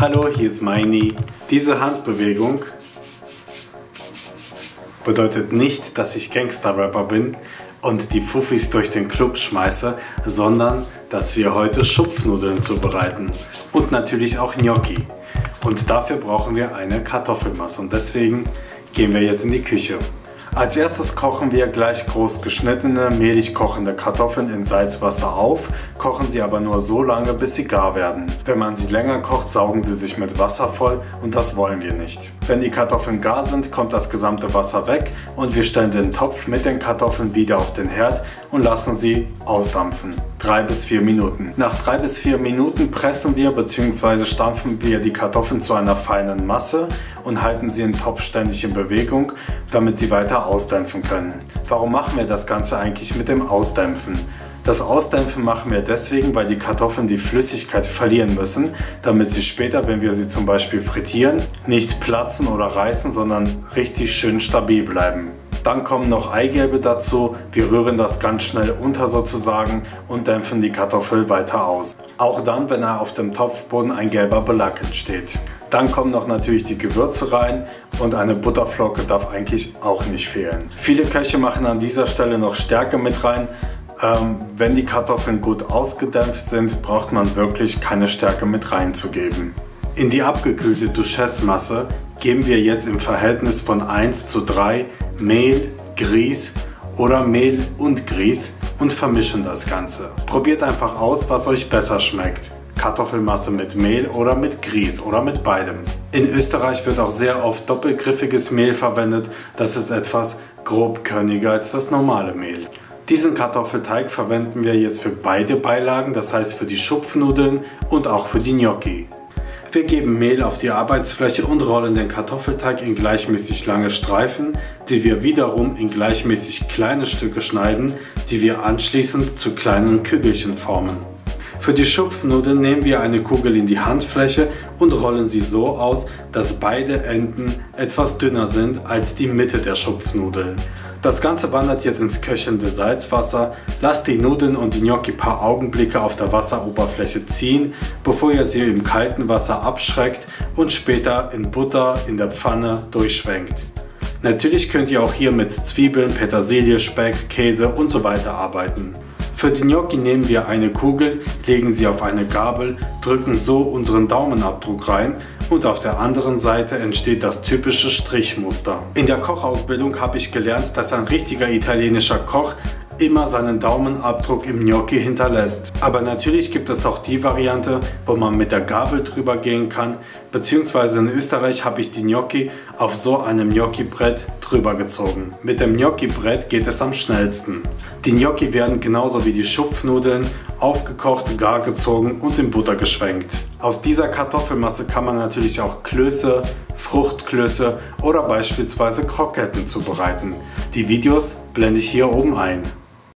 Hallo, hier ist Meini. Diese Handbewegung bedeutet nicht, dass ich Gangster-Rapper bin und die Fuffis durch den Club schmeiße, sondern dass wir heute Schupfnudeln zubereiten und natürlich auch Gnocchi. Und dafür brauchen wir eine Kartoffelmasse und deswegen gehen wir jetzt in die Küche. Als erstes kochen wir gleich groß geschnittene, mehlig kochende Kartoffeln in Salzwasser auf, kochen sie aber nur so lange, bis sie gar werden. Wenn man sie länger kocht, saugen sie sich mit Wasser voll und das wollen wir nicht. Wenn die Kartoffeln gar sind, kommt das gesamte Wasser weg und wir stellen den Topf mit den Kartoffeln wieder auf den Herd und lassen sie ausdampfen. 3 bis 4 Minuten. Nach 3 bis 4 Minuten pressen wir bzw. stampfen wir die Kartoffeln zu einer feinen Masse und halten sie im Topf ständig in Bewegung, damit sie weiter ausdämpfen können. Warum machen wir das Ganze eigentlich mit dem Ausdämpfen? Das Ausdämpfen machen wir deswegen, weil die Kartoffeln die Flüssigkeit verlieren müssen, damit sie später, wenn wir sie zum Beispiel frittieren, nicht platzen oder reißen, sondern richtig schön stabil bleiben. Dann kommen noch Eigelbe dazu, wir rühren das ganz schnell unter sozusagen und dämpfen die Kartoffel weiter aus. Auch dann, wenn auf dem Topfboden ein gelber Belag entsteht. Dann kommen noch natürlich die Gewürze rein und eine Butterflocke darf eigentlich auch nicht fehlen. Viele Köche machen an dieser Stelle noch Stärke mit rein. Wenn die Kartoffeln gut ausgedämpft sind, braucht man wirklich keine Stärke mit reinzugeben. In die abgekühlte Duchesse-Masse geben wir jetzt im Verhältnis von 1:3 Mehl, Grieß oder Mehl und Grieß und vermischen das Ganze. Probiert einfach aus, was euch besser schmeckt. Kartoffelmasse mit Mehl oder mit Grieß oder mit beidem. In Österreich wird auch sehr oft doppelgriffiges Mehl verwendet. Das ist etwas grobkörniger als das normale Mehl. Diesen Kartoffelteig verwenden wir jetzt für beide Beilagen, das heißt für die Schupfnudeln und auch für die Gnocchi. Wir geben Mehl auf die Arbeitsfläche und rollen den Kartoffelteig in gleichmäßig lange Streifen, die wir wiederum in gleichmäßig kleine Stücke schneiden, die wir anschließend zu kleinen Kügelchen formen. Für die Schupfnudeln nehmen wir eine Kugel in die Handfläche und rollen sie so aus, dass beide Enden etwas dünner sind als die Mitte der Schupfnudel. Das Ganze wandert jetzt ins köchelnde Salzwasser. Lasst die Nudeln und die Gnocchi paar Augenblicke auf der Wasseroberfläche ziehen, bevor ihr sie im kalten Wasser abschreckt und später in Butter in der Pfanne durchschwenkt. Natürlich könnt ihr auch hier mit Zwiebeln, Petersilie, Speck, Käse und so weiter arbeiten. Für die Gnocchi nehmen wir eine Kugel, legen sie auf eine Gabel, drücken so unseren Daumenabdruck rein und auf der anderen Seite entsteht das typische Strichmuster. In der Kochausbildung habe ich gelernt, dass ein richtiger italienischer Koch immer seinen Daumenabdruck im Gnocchi hinterlässt. Aber natürlich gibt es auch die Variante, wo man mit der Gabel drüber gehen kann, beziehungsweise in Österreich habe ich die Gnocchi auf so einem Gnocchi-Brett drüber gezogen. Mit dem Gnocchi-Brett geht es am schnellsten. Die Gnocchi werden genauso wie die Schupfnudeln aufgekocht, gar gezogen und in Butter geschwenkt. Aus dieser Kartoffelmasse kann man natürlich auch Klöße, Fruchtklöße oder beispielsweise Kroketten zubereiten. Die Videos blende ich hier oben ein.